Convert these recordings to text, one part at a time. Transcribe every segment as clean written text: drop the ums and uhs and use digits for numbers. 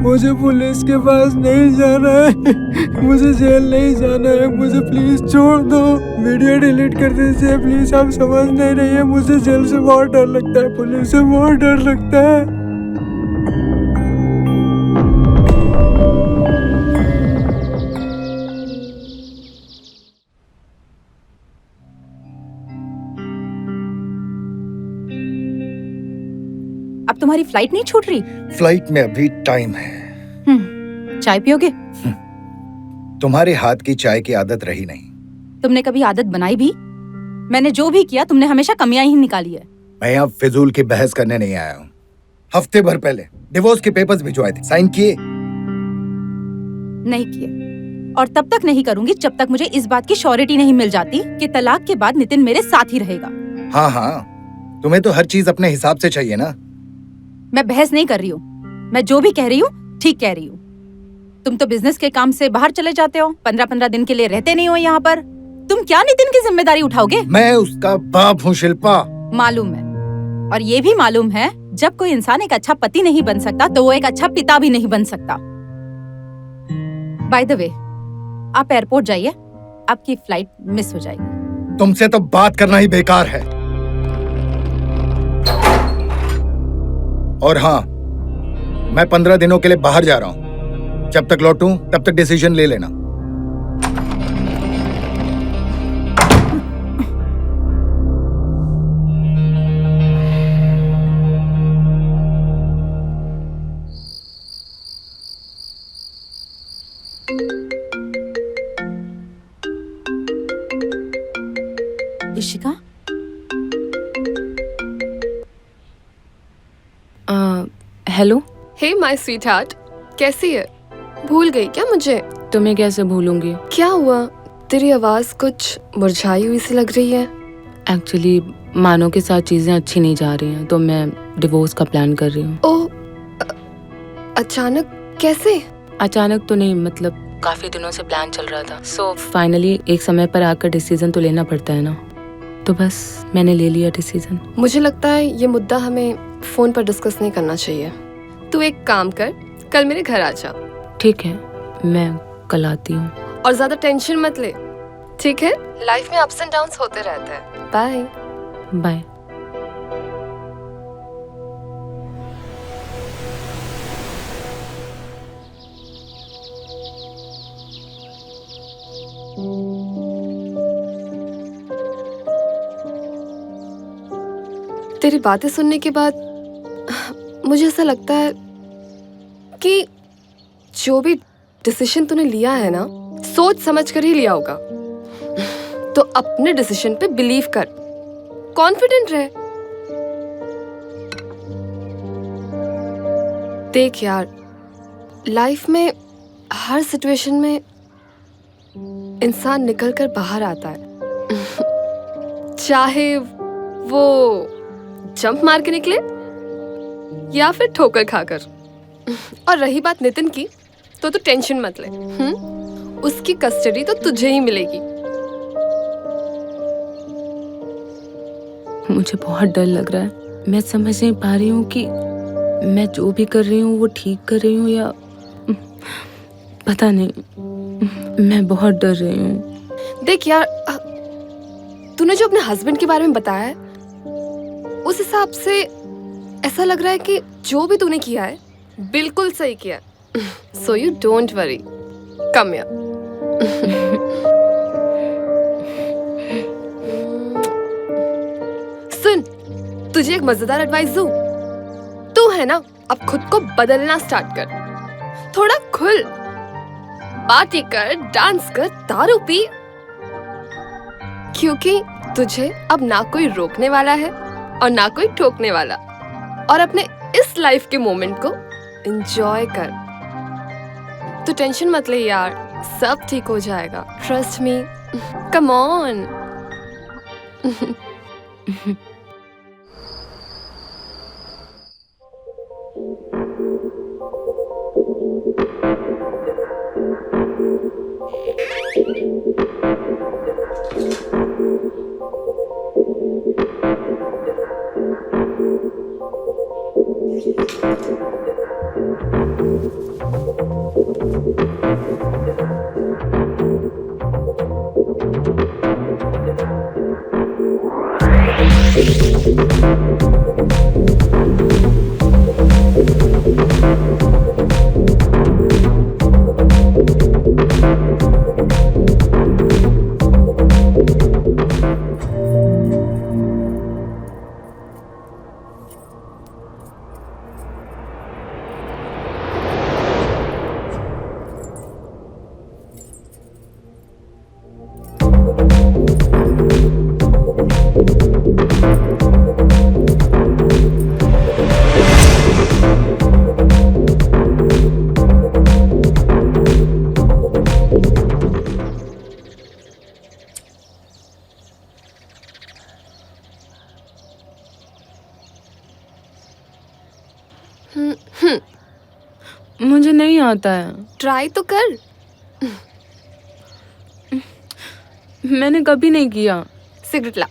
मुझे पुलिस के पास नहीं जाना है, मुझे जेल नहीं जाना है, मुझे प्लीज छोड़ दो। वीडियो डिलीट कर दीजिए प्लीज, आप समझ नहीं रही है, मुझे जेल से बहुत डर लगता है, पुलिस से बहुत डर लगता है। अब तुम्हारी फ्लाइट नहीं छूट रही? फ्लाइट में अभी टाइम है। चाय पियोगे? तुम्हारे हाथ की चाय की आदत रही नहीं। तुमने कभी आदत बनाई भी? मैंने जो भी किया तुमने हमेशा कमियां ही निकाली है। मैं यहाँ फिजूल की बहस करने नहीं आया हूँ। हफ्ते भर पहले डिवोर्स के पेपर्स भिजवाए थे, साइन किए? नहीं किए, और तब तक नहीं करूंगी जब तक मुझे इस बात की श्योरिटी नहीं मिल जाती कि तलाक के बाद नितिन मेरे साथ ही रहेगा। हाँ हाँ, तुम्हें तो हर चीज अपने हिसाब से चाहिए ना। मैं बहस नहीं कर रही हूँ, मैं जो भी कह रही हूँ ठीक कह रही हूँ। तुम तो बिजनेस के काम से बाहर चले जाते हो, 15-15 दिन के लिए रहते नहीं हो यहाँ पर। तुम क्या नितिन की जिम्मेदारी उठाओगे? मैं उसका बाप हूँ शिल्पा। मालूम है, और ये भी मालूम है जब कोई इंसान एक अच्छा पति नहीं बन सकता तो वो एक अच्छा पिता भी नहीं बन सकता। बाय द वे, आप एयरपोर्ट जाइए, आपकी फ्लाइट मिस हो जाएगी। तुमसे तो बात करना ही बेकार है। और हाँ, मैं 15 दिनों के लिए बाहर जा रहा हूँ। जब तक लौटूं तब तक डिसीजन ले लेना। Ishika, hello. Hey my sweet heart, कैसी है? भूल गई क्या मुझे? तुम्हें कैसे भूलूंगी? क्या हुआ? तेरी आवाज कुछ मुरझाई हुई सी लग रही है। एक्चुअली मानो के साथ चीजें अच्छी नहीं जा रही हैं, तो मैं डिवोर्स का प्लान कर रही हूँ। ओह, अचानक कैसे? अचानक तो नहीं, मतलब काफी दिनों से प्लान चल रहा था। सो फाइनली एक समय पर आकर डिसीजन तो लेना पड़ता है ना, तो बस मैंने ले लिया डिसीजन। मुझे लगता है ये मुद्दा हमें फोन पर डिस्कस नहीं करना चाहिए। तू एक काम कर, कल मेरे घर आ जा। ठीक है, मैं कल आती हूँ। और ज्यादा टेंशन मत ले, ठीक है? लाइफ में अप्स एंड डाउन्स होते रहते हैं। Bye bye. तेरी बातें सुनने के बाद मुझे ऐसा लगता है कि जो भी डिसीजन तूने लिया है ना, सोच समझ कर ही लिया होगा। तो अपने डिसीजन पे बिलीव कर, कॉन्फिडेंट रहे। देख यार, लाइफ में हर सिचुएशन में इंसान निकल कर बाहर आता है। चाहे वो जंप मार के निकले या फिर ठोकर खाकर। और रही बात नितिन की, तो तू टेंशन मत ले। उसकी कस्टडी तो तुझे ही मिलेगी। मुझे बहुत डर लग रहा है। मैं समझ नहीं पा रही हूँ कि मैं जो भी कर रही हूँ वो ठीक कर रही हूँ या पता नहीं। मैं बहुत डर रही हूँ। देख यार, तूने जो अपने हस्बैंड के बारे में बताया है, उस हिसाब से ऐसा लग रहा है कि जो भी तूने किया है बिल्कुल सही किया। So you don't worry, come here. सुन, तुझे एक मजेदार एडवाइस दूं? तू है ना, अब खुद को बदलना स्टार्ट कर। थोड़ा खुल, पार्टी कर, डांस कर, दारू पी, क्योंकि तुझे अब ना कोई रोकने वाला है और ना कोई ठोकने वाला। और अपने इस लाइफ के मोमेंट को एंजॉय कर। तू टेंशन मत ले यार, सब ठीक हो जाएगा। Trust me, come on. मुझे नहीं आता है। ट्राई तो कर। मैंने कभी नहीं किया। सिगरेट ला।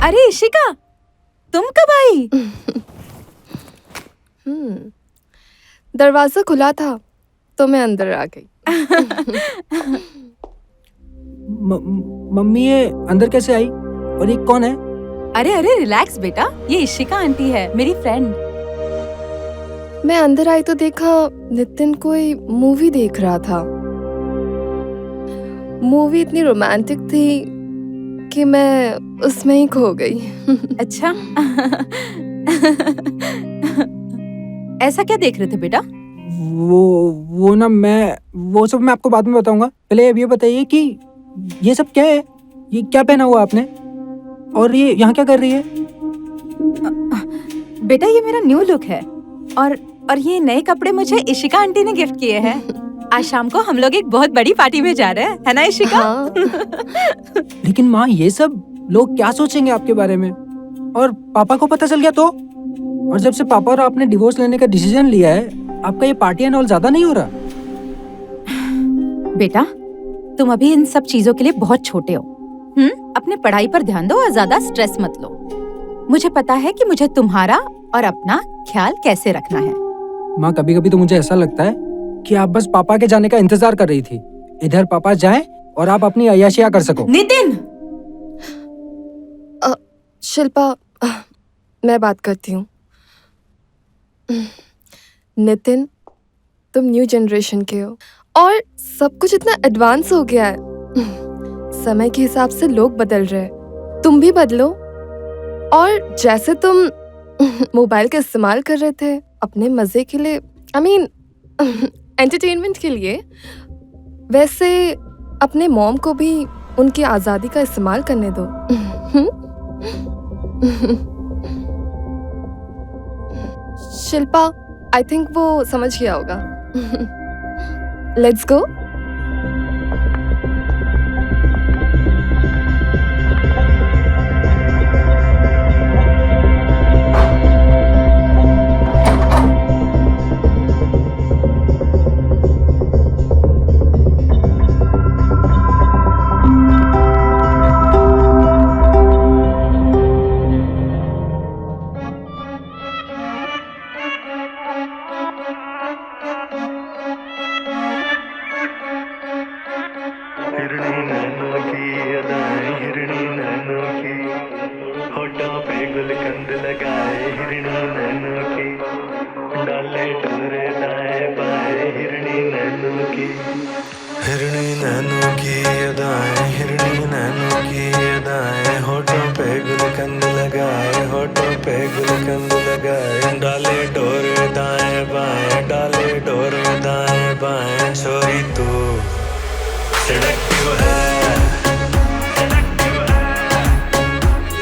अरे इशिका, तुम कब आई? दरवाजा खुला था तो मैं अंदर आ गई। मम्मी ये अंदर कैसे आई और ये कौन है? अरे अरे रिलैक्स बेटा, ये इशिका आंटी है, मेरी फ्रेंड। मैं अंदर आई तो देखा नितिन कोई मूवी देख रहा था। मूवी इतनी रोमांटिक थी कि मैं उसमें ही खो गई। अच्छा। ऐसा क्या देख रहे थे बेटा? वो ना वो सब मैं आपको बाद में बताऊंगा। पहले अब ये बताइए कि ये सब क्या है? ये क्या पहना हुआ आपने? और ये यहाँ क्या कर रही है? बेटा ये मेरा न्यू लुक है और ये नए कपड़े मुझे इशिका आंटी ने गिफ्ट किए हैं। आज शाम को हम लोग एक बहुत बड़ी पार्टी में जा रहे हैं, है ना इशिका? हाँ। लेकिन माँ ये सब लोग क्या सोचेंगे आपके बारे में? और पापा को पता चल गया तो? और जब से पापा और आपने डिवोर्स लेने का डिसीजन लिया है, आपका ये पार्टी एंड ऑल ज्यादा नहीं हो रहा? बेटा तुम अभी इन सब चीजों के लिए बहुत छोटे हो। अपने पढ़ाई पर ध्यान दो और ज्यादा स्ट्रेस मत लो। मुझे पता है कि मुझे तुम्हारा और अपना ख्याल कैसे रखना है। माँ कभी कभी तो मुझे ऐसा लगता है कि आप बस पापा के जाने का इंतजार कर रही थी। इधर पापा जाएं और आप अपनी अय्याशियां कर सको। नितिन! शिल्पा, मैं बात करती हूँ। नितिन, तुम न्यू जनरेशन के हो और सब कुछ इतना एडवांस हो गया है। समय के हिसाब से लोग बदल रहे हैं, तुम भी बदलो। और जैसे तुम मोबाइल का इस्तेमाल कर रहे थे अपने मजे के लिए, एंटरटेनमेंट के लिए, वैसे अपने मॉम को भी उनकी आज़ादी का इस्तेमाल करने दो। शिल्पा, आई थिंक वो समझ गया होगा। Let's go. हिरणी नैनों की अदाएं, हिरणी नैनों की अदाएं, होठों पे गुलकंद लगाए, होठों पे गुलकंद लगाए, डाले डोरे दाएं बाएं, डाले डोरे दाएं बाएं। छोरी तू सेडक्टिव है,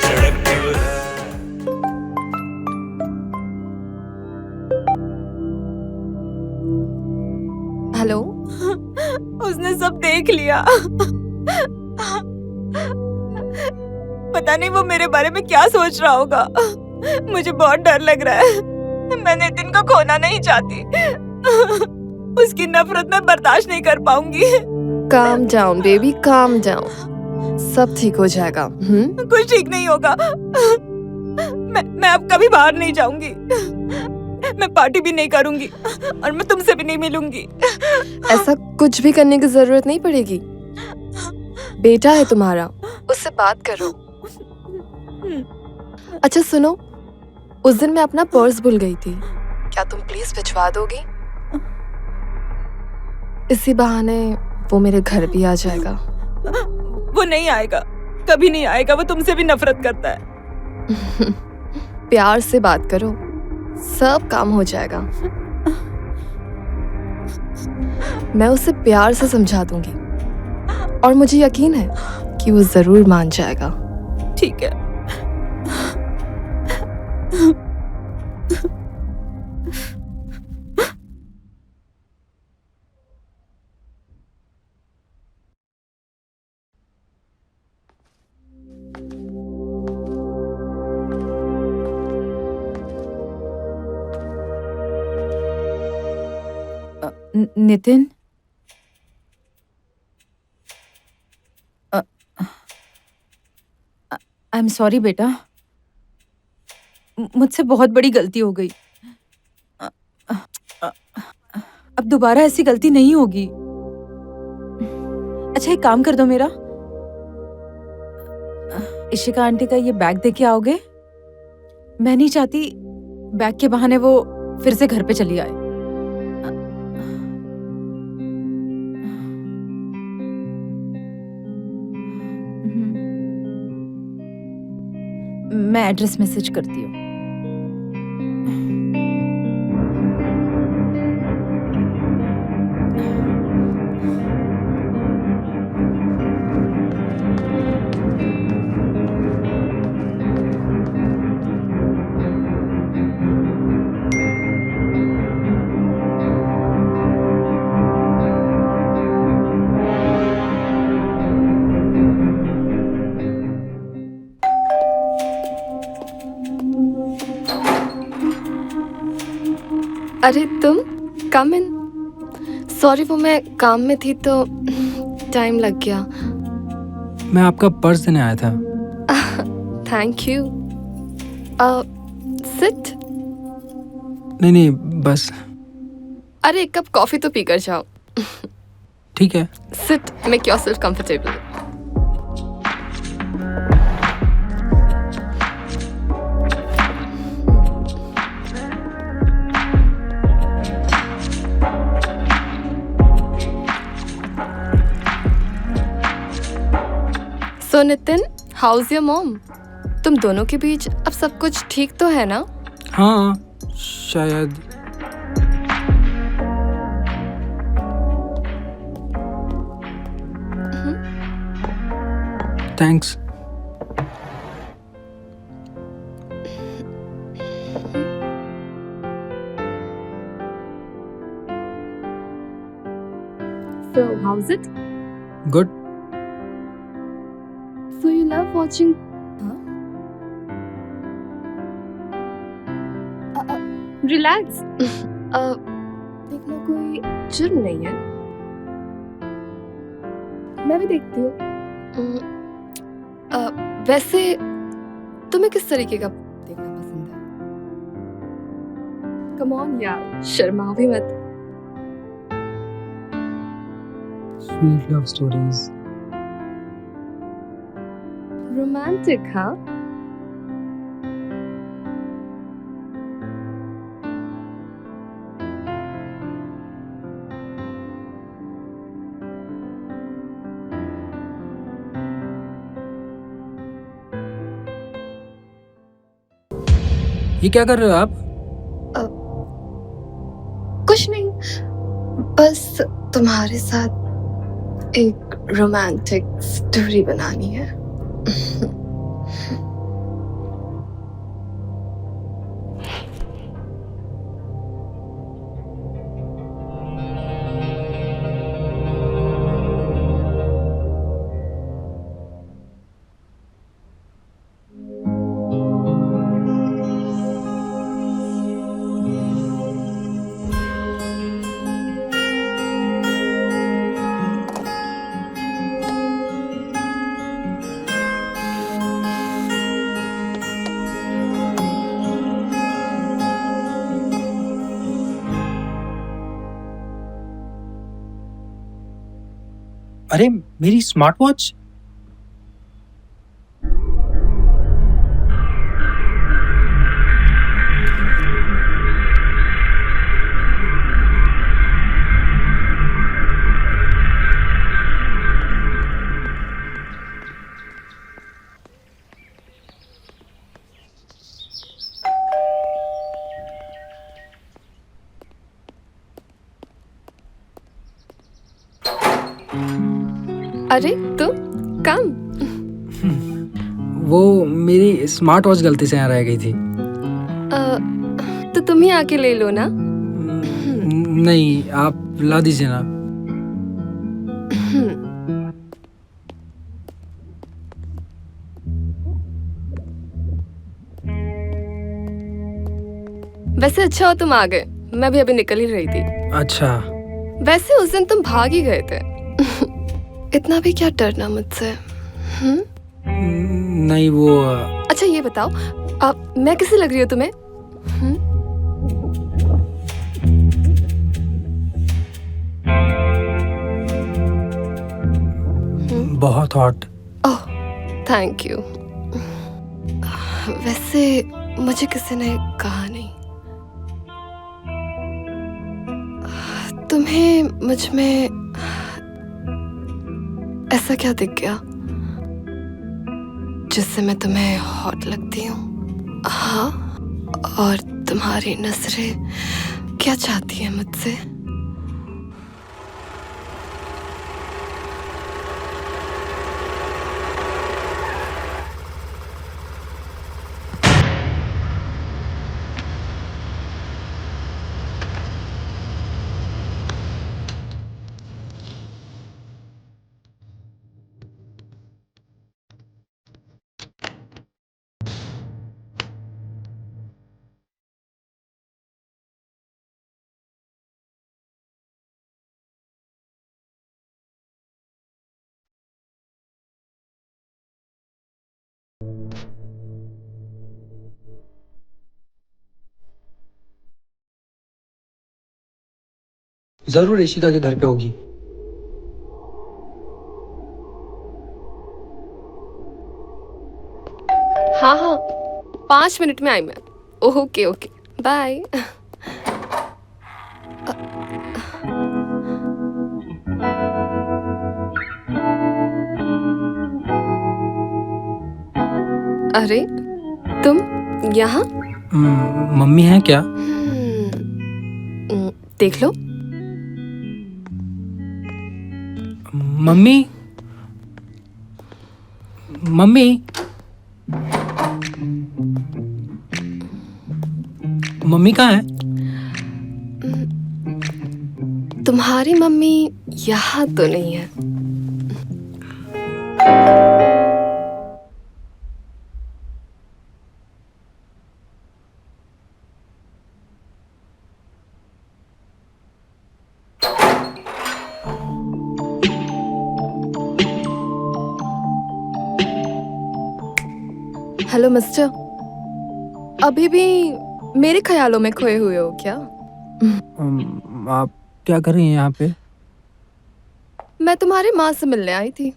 सेडक्टिव देख लिया। पता नहीं वो मेरे बारे में क्या सोच रहा होगा। मुझे बहुत डर लग रहा है। मैं नितिन को खोना नहीं चाहती। उसकी नफरत मैं बर्दाश्त नहीं कर पाऊंगी। Calm down baby, calm down, सब ठीक हो जाएगा। कुछ ठीक नहीं होगा। मैं अब कभी बाहर नहीं जाऊंगी। मैं पार्टी भी नहीं करूंगी और मैं तुमसे भी नहीं मिलूंगी। ऐसा कुछ भी करने की जरूरत नहीं पड़ेगी। बेटा है तुम्हारा, उससे बात करो। अच्छा सुनो, उस दिन मैं अपना पर्स भूल गई थी, क्या तुम प्लीज भिजवा दोगी? इसी बहाने वो मेरे घर भी आ जाएगा। वो नहीं आएगा, कभी नहीं आएगा। वो तुमसे भी नफरत करता है। प्यार से बात करो, सब काम हो जाएगा। मैं उसे प्यार से समझा दूंगी और मुझे यकीन है कि वो जरूर मान जाएगा। ठीक है। नितिन, आई एम सॉरी बेटा, मुझसे बहुत बड़ी गलती हो गई। अब दोबारा ऐसी गलती नहीं होगी। अच्छा एक काम कर दो मेरा, इशिका आंटी का ये बैग देके आओगे? मैं नहीं चाहती बैग के बहाने वो फिर से घर पे चली आए। मैं एड्रेस मैसेज करती हूँ। अरे तुम, कम इन। सॉरी वो मैं काम में थी तो टाइम लग गया। मैं आपका पर्स देने आया था। Thank you. सिट। नहीं बस। अरे एक कप कॉफी तो पी कर जाओ। ठीक है। Sit, make yourself comfortable. So Nitin, how's your mom? तुम दोनों के बीच अब सब कुछ ठीक तो है ना? हाँ शायद। Thanks. So how's it? Good. So you love watching? Relax. देखना कोई जुर्म नहीं है। मैं भी देखती हूँ। वैसे तुम्हें किस तरीके का देखना पसंद है? Come on यार, शर्माओ भी मत। Sweet love stories. रोमांटिक, हाँ? ये क्या कर रहे हो आप? कुछ नहीं, बस तुम्हारे साथ एक रोमांटिक स्टोरी बनानी है। अरे मेरी स्मार्ट वॉच। अरे तुम कम। वो मेरी स्मार्ट वॉच गलती से यहाँ रह गई थी। तो तुम ही आके ले लो ना। नहीं, आप ला दीजिए ना। वैसे अच्छा हो तुम आ गए, मैं भी अभी निकल ही रही थी। अच्छा। वैसे उस दिन तुम भाग ही गए थे। इतना भी क्या डरना मुझसे। नहीं वो अच्छा ये बताओ, मैं कैसी लग रही हूँ तुम्हें? बहुत हॉट। Oh thank you. वैसे मुझे किसी ने कहा नहीं। तुम्हें मुझ में ऐसा क्या दिख गया जिससे मैं तुम्हें हॉट लगती हूँ? हाँ, और तुम्हारी नजरें क्या चाहती हैं मुझसे? जरूर ऋषिका के घर पे होगी। हाँ हाँ 5 मिनट में आई मैं। Okay okay bye. अरे तुम यहाँ? मम्मी है क्या? देख लो। मम्मी मम्मी मम्मी कहाँ है? तुम्हारी मम्मी यहाँ तो नहीं है। हेलो मिस्टर, अभी भी मेरे ख्यालों में खोए हुए हो क्या? आप क्या कर रही हैं यहाँ पे? मैं तुम्हारी माँ से मिलने आई थी।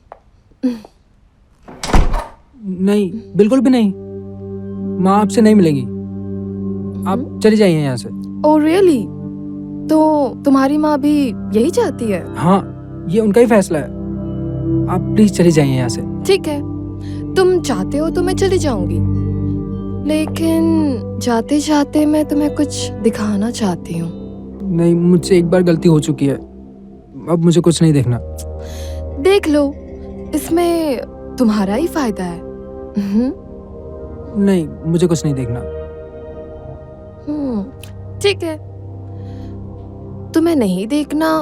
नहीं, बिल्कुल भी नहीं। माँ आपसे नहीं मिलेंगी। आप चली जाइए यहाँ से। Oh really? तो तुम्हारी माँ भी यही चाहती है? हाँ, ये उनका ही फैसला है। आप प्लीज चली जाइए यहाँ से। ठीक है, तुम चाहते हो तो मैं चली जाऊंगी, लेकिन जाते जाते मैं तुम्हें कुछ दिखाना चाहती हूँ। नहीं, मुझसे एक बार गलती हो चुकी है, अब मुझे कुछ नहीं देखना। देख लो, इसमें तुम्हारा ही फायदा है। नहीं, मुझे कुछ नहीं देखना। ठीक है, तुम्हें नहीं देखना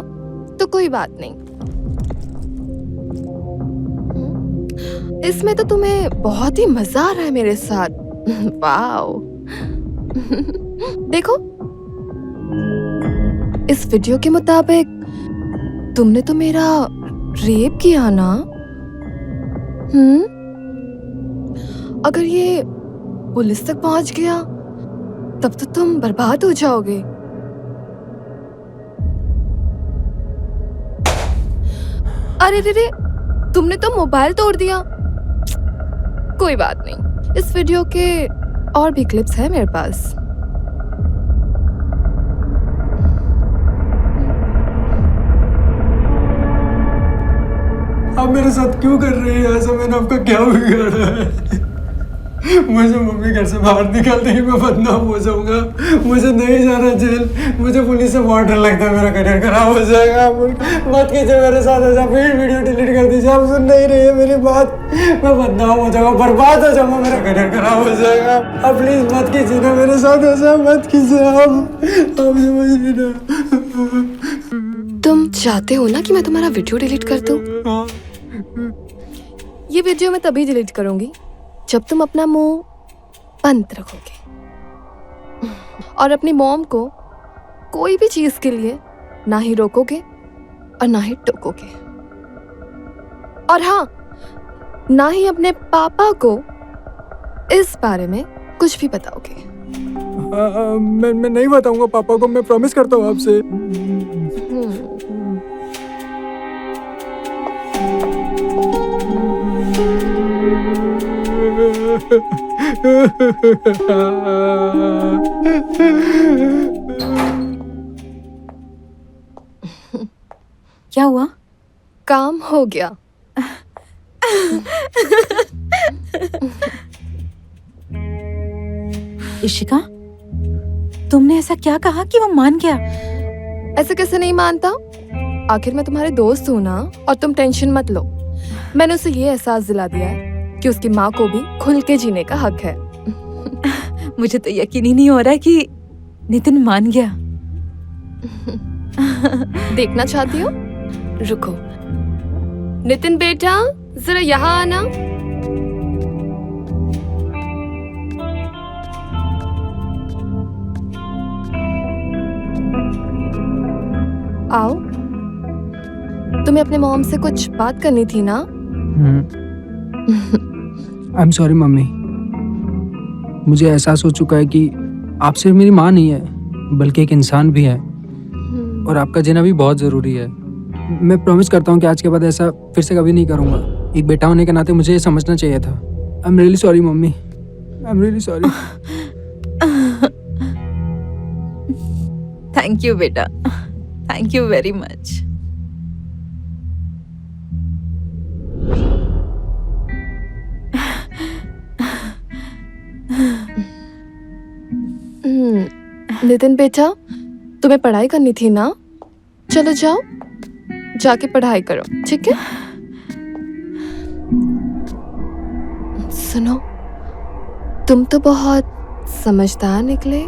तो कोई बात नहीं। इसमें तो तुम्हें बहुत ही मजा आ रहा है मेरे साथ। वाओ। देखो, इस वीडियो के मुताबिक तुमने तो मेरा रेप किया ना? अगर ये पुलिस तक पहुंच गया तब तो तुम बर्बाद हो जाओगे। अरे रे रे, तुमने तो मोबाइल तोड़ दिया। कोई बात नहीं, इस वीडियो के और भी क्लिप्स हैं मेरे पास। आप मेरे साथ क्यों कर रहे हैं ऐसा? मैंने आपका क्या बिगाड़ा है? मुझे मम्मी घर से बाहर निकालते ही मैं बदनाम हो जाऊंगा। मुझे नहीं जाना जेल। मुझे पुलिस से बहुत डर लगता है, मेरा करियर खराब हो जाएगा। मत कीजिए मेरे साथ ऐसा, फिर वीडियो डिलीट कर दीजिए। आप सुन नहीं रही है मेरी बात। मैं बदनाम हो जाऊंगा, बर्बाद हो जाऊंगा, मेरा करियर खराब हो जाएगा। आप प्लीज मत कीजिए ना मेरे साथ ऐसा, मत कीजिए आप समझिए ना। तुम चाहते हो ना कि मैं तुम्हारा वीडियो डिलीट कर दूं? हाँ। ये वीडियो मैं तभी डिलीट करूंगी जब तुम अपना मुंह बंद रखोगे और अपनी मॉम को कोई भी चीज के लिए ना ही रोकोगे और ना ही टोकोगे, और हाँ, ना ही अपने पापा को इस बारे में कुछ भी बताओगे। मैं नहीं बताऊंगा पापा को, मैं प्रॉमिस करता हूँ आपसे। क्या हुआ? काम हो गया। इशिका, तुमने ऐसा क्या कहा कि वो मान गया? ऐसे कैसे नहीं मानता? आखिर मैं तुम्हारे दोस्त हूँ ना, और तुम टेंशन मत लो। मैंने उसे ये एहसास दिला दिया है कि उसकी माँ को भी खुल के जीने का हक है। मुझे तो यकीन ही नहीं हो रहा है कि नितिन मान गया। देखना चाहती हो? रुको। नितिन बेटा, जरा यहाँ आना। आओ। तुम्हें अपने मॉम से कुछ बात करनी थी ना? I am sorry mummy. मुझे एहसास हो चुका है कि आप सिर्फ मेरी माँ नहीं है, बल्कि एक इंसान भी है, और आपका जीना भी बहुत ज़रूरी है। मैं प्रॉमिस करता हूँ कि आज के बाद ऐसा फिर से कभी नहीं करूँगा। एक बेटा होने के नाते मुझे ये समझना चाहिए था। I am really sorry mummy, I am really sorry. Thank you बेटा, thank you very much. Nitin बेटा, तुम्हें पढ़ाई करनी थी ना? चलो जाओ, जाके पढ़ाई करो, ठीक है? सुनो, तुम तो बहुत समझदार निकले।